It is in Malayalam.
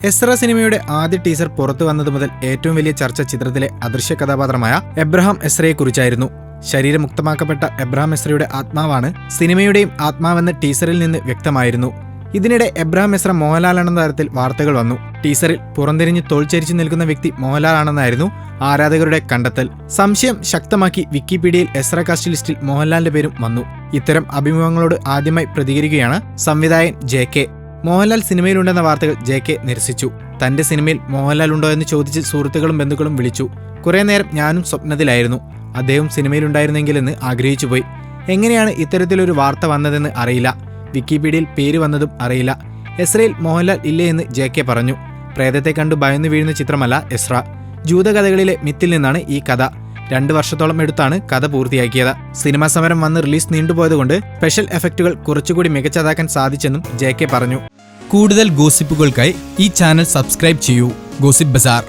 എസ്ര സിനിമയുടെ ആദ്യ ടീസർ പുറത്തു വന്നതു മുതൽ ഏറ്റവും വലിയ ചർച്ച ചിത്രത്തിലെ അദൃശ്യ കഥാപാത്രമായ എബ്രഹാം എസ്രയെക്കുറിച്ചായിരുന്നു. ശരീരമുക്തമാക്കപ്പെട്ട എബ്രഹാം എസ്രയുടെ ആത്മാവാണ് സിനിമയുടെയും ആത്മാവെന്ന് ടീസറിൽ നിന്ന് വ്യക്തമായിരുന്നു. ഇതിനിടെ എബ്രഹാം എസ്ര മോഹൻലാലാണെന്ന തരത്തിൽ വാർത്തകൾ വന്നു. ടീസറിൽ പുറംതിരിഞ്ഞ് തോൾച്ചരിച്ചു നിൽക്കുന്ന വ്യക്തി മോഹൻലാലാണെന്നായിരുന്നു ആരാധകരുടെ കണ്ടെത്തൽ. സംശയം ശക്തമാക്കി വിക്കിപീഡിയയിൽ എസ്ര കാസ്റ്റ് ലിസ്റ്റിൽ മോഹൻലാലിന്റെ പേരും വന്നു. ഇത്തരം അഭിമുഖങ്ങളോട് ആദ്യമായി പ്രതികരിക്കുകയാണ് സംവിധായകൻ JK. മോഹൻലാൽ സിനിമയിലുണ്ടെന്ന വാർത്തകൾ JK നിരസിച്ചു. തന്റെ സിനിമയിൽ മോഹൻലാൽ ഉണ്ടോ എന്ന് ചോദിച്ച് സുഹൃത്തുക്കളും ബന്ധുക്കളും വിളിച്ചു. കുറെ നേരം ഞാനും സ്വപ്നത്തിലായിരുന്നു. അദ്ദേഹം സിനിമയിലുണ്ടായിരുന്നെങ്കിലെന്ന് ആഗ്രഹിച്ചുപോയി. എങ്ങനെയാണ് ഇത്തരത്തിലൊരു വാർത്ത വന്നതെന്ന് അറിയില്ല. വിക്കിപീഡിയയിൽ പേര് വന്നതും അറിയില്ല. എസ്രയിൽ മോഹൻലാൽ ഇല്ലേ എന്ന് JK പറഞ്ഞു. പ്രേതത്തെ കണ്ടു ഭയന്നു വീഴുന്ന ചിത്രമല്ല എസ്ര. ജൂതകഥകളിലെ മിത്തിൽ നിന്നാണ് ഈ കഥ. 2 വർഷത്തോളം എടുത്താണ് കഥ പൂർത്തിയാക്കിയത്. സിനിമാ സമരം വന്ന് റിലീസ് നീണ്ടുപോയതുകൊണ്ട് സ്പെഷ്യൽ എഫക്റ്റുകൾ കുറച്ചുകൂടി മികച്ചതാക്കാൻ സാധിച്ചെന്നും JK പറഞ്ഞു. കൂടുതൽ ഗോസിപ്പുകൾക്കായി ഈ ചാനൽ സബ്സ്ക്രൈബ് ചെയ്യൂ. ഗോസിപ്പ് ബസാർ.